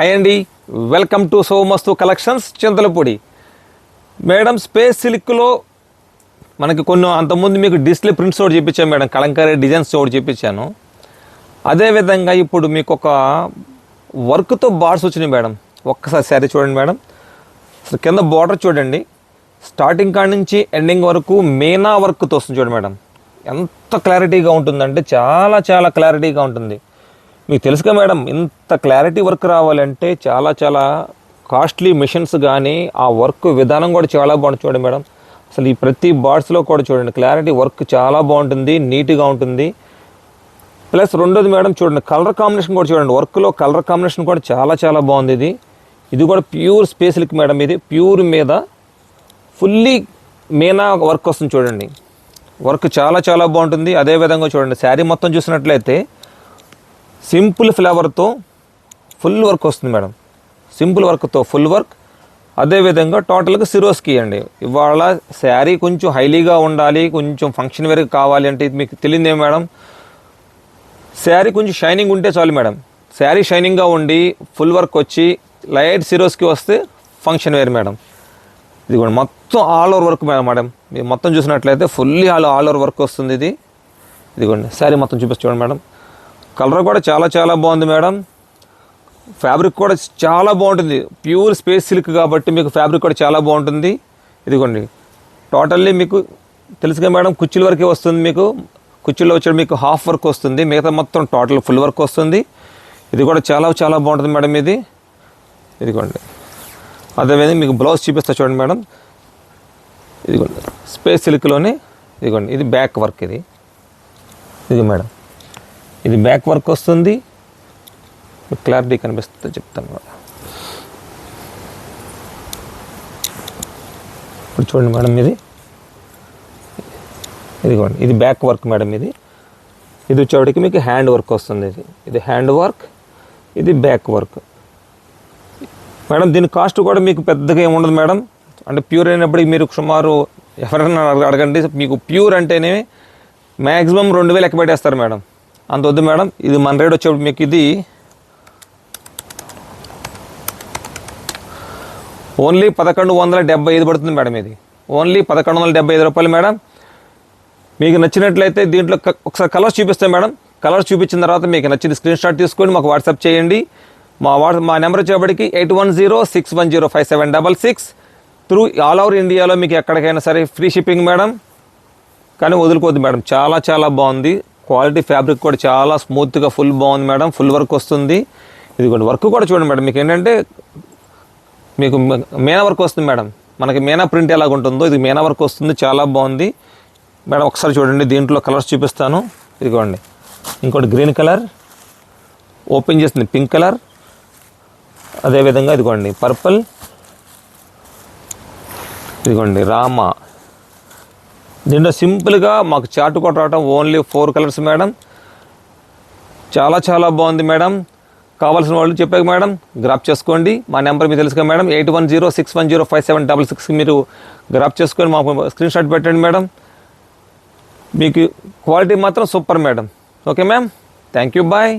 Hi అండి, welcome to Somasthu collections Chintalapudi. Madam space సిల్క్లో మనకి కొన్ని అంతకుముందు మీకు డిస్ప్లే ప్రింట్స్ ఒకటి చూపించాను మేడం, కలంకారీ డిజైన్స్ ఒకటి చూపించాను. అదేవిధంగా ఇప్పుడు మీకు ఒక వర్క్తో బార్డ్స్ వచ్చినాయి మేడం. ఒక్కసారి శారీ చూడండి మేడం. అసలు కింద బార్డర్ చూడండి, స్టార్టింగ్ కాడి నుంచి ఎండింగ్ వరకు మీనా వర్క్తో వస్తుంది చూడండి మేడం. ఎంత క్లారిటీగా ఉంటుందంటే చాలా చాలా క్లారిటీగా ఉంటుంది. మీకు తెలుసుగా మేడం, ఇంత క్లారిటీ వర్క్ రావాలంటే చాలా చాలా కాస్ట్లీ మిషన్స్ కానీ ఆ వర్క్ విధానం కూడా చాలా బాగుంటుంది చూడండి మేడం. అసలు ఈ ప్రతి బార్డ్స్లో కూడా చూడండి క్లారిటీ వర్క్ చాలా బాగుంటుంది, నీట్గా ఉంటుంది. ప్లస్ రెండోది మేడం చూడండి, కలర్ కాంబినేషన్ కూడా చూడండి, వర్క్లో కలర్ కాంబినేషన్ కూడా చాలా చాలా బాగుంది. ఇది కూడా ప్యూర్ స్పేస్ సిల్క్ మేడం. ఇది ప్యూర్ మీద ఫుల్లీ మీనా వర్క్ వస్తుంది చూడండి. వర్క్ చాలా చాలా బాగుంటుంది. అదేవిధంగా చూడండి, శారీ మొత్తం చూసినట్లయితే సింపుల్ ఫ్లేవర్తో ఫుల్ వర్క్ వస్తుంది మేడం. సింపుల్ వర్క్తో ఫుల్ వర్క్. అదేవిధంగా టోటల్గా సిరోస్కి అండి. ఇవాళ శారీ కొంచెం హైలీగా ఉండాలి, కొంచెం ఫంక్షన్ వేర్ కావాలి అంటే మీకు తెలియదే మేడం, శారీ కొంచెం షైనింగ్ ఉంటే చాలు మేడం. శారీ షైనింగ్గా ఉండి ఫుల్ వర్క్ వచ్చి లైట్ సిరోస్కి వస్తే ఫంక్షన్ వేర్ మేడం. ఇది కూడా మొత్తం ఆల్ ఓవర్ వర్క్ మేడం. మీరు మొత్తం చూసినట్లయితే ఫుల్లీ ఆల్ ఓవర్ వర్క్ వస్తుంది. ఇదిగోండి శారీ మొత్తం చూపిస్తాను మేడం. కలర్ కూడా చాలా చాలా బాగుంది మేడం. ఫ్యాబ్రిక్ కూడా చాలా బాగుంటుంది, ప్యూర్ స్పేస్ సిల్క్ కాబట్టి మీకు ఫ్యాబ్రిక్ కూడా చాలా బాగుంటుంది. ఇదిగోండి టోటల్లీ మీకు తెలుసుగా మేడం, కుర్చీల వరకే వస్తుంది. మీకు కుర్చీలో వచ్చే మీకు హాఫ్ వర్క్ వస్తుంది, మిగతా మొత్తం టోటల్ ఫుల్ వర్క్ వస్తుంది. ఇది కూడా చాలా చాలా బాగుంటుంది మేడం. ఇదిగోండి అదేవిధంగా మీకు బ్లౌజ్ చూపిస్తా చూడండి మేడం. ఇదిగోండి స్పేస్ సిల్క్లోనే ఇదిగోండి, ఇది బ్యాక్ వర్క్. ఇది మేడం, ఇది బ్యాక్ వర్క్ వస్తుంది. క్లారిటీ కనిపిస్తుంది చెప్తాను మేడం. ఇప్పుడు చూడండి మేడం, ఇదిగోండి ఇది బ్యాక్ వర్క్ మేడం. ఇది వచ్చేవాడికి మీకు హ్యాండ్ వర్క్ వస్తుంది. ఇది హ్యాండ్ వర్క్, ఇది బ్యాక్ వర్క్ మేడం. దీని కాస్ట్ కూడా మీకు పెద్దగా ఏముండదు మేడం. అంటే ప్యూర్ అయినప్పటికీ మీరు సుమారు ఎవరైనా అడగండి, మీకు ప్యూర్ అంటేనే మ్యాక్సిమం 2000 లెక్క పెట్టేస్తారు మేడం. అంత వద్దు మేడం. ఇది మన రేట్ వచ్చేప్పుడు మీకు ఇది ఓన్లీ 1175 పడుతుంది మేడం. ఇది ఓన్లీ 1175 రూపాయలు మేడం. మీకు నచ్చినట్లయితే దీంట్లో ఒకసారి కలర్స్ చూపిస్తాం మేడం. కలర్స్ చూపించిన తర్వాత మీకు నచ్చింది స్క్రీన్ షాట్ తీసుకొని మాకు వాట్సాప్ చేయండి. మా నెంబర్ వచ్చేప్పటికి 8106105766 త్రూ ఆల్ ఓవర్ ఇండియాలో మీకు ఎక్కడికైనా సరే ఫ్రీ షిప్పింగ్ మేడం. కానీ వదులుకోవద్దు మేడం, చాలా చాలా బాగుంది. క్వాలిటీ ఫ్యాబ్రిక్ కూడా చాలా స్మూత్గా ఫుల్ బాగుంది మేడం. ఫుల్ వర్క్ వస్తుంది. ఇదిగోండి వర్క్ కూడా చూడండి మేడం. మీకు ఏంటంటే మీకు మీనా వర్క్ వస్తుంది మేడం. మనకి మీనా ప్రింట్ ఎలాగ ఉంటుందో ఇది మీనా వర్క్ వస్తుంది, చాలా బాగుంది మేడం. ఒకసారి చూడండి, దీంట్లో కలర్స్ చూపిస్తాను. ఇదిగోండి ఇంకోటి గ్రీన్ కలర్, ఓపెన్ చేస్తుంది పింక్ కలర్, అదేవిధంగా ఇదిగోండి పర్పుల్, ఇదిగోండి రామా. దీంట్లో సింపుల్గా మాకు చార్ట్ కూడా రావటం ఓన్లీ 4 కలర్స్ మేడం. చాలా చాలా బాగుంది మేడం. కావాల్సిన వాళ్ళు చెప్పాక మేడం గ్రాప్ చేసుకోండి. మా నెంబర్ మీకు తెలుసుగా మేడం, 8106105766 మీరు గ్రాప్ చేసుకొని మాకు స్క్రీన్ షాట్ పెట్టండి మేడం. మీకు క్వాలిటీ మాత్రం super madam. Okay ma'am, thank you, bye.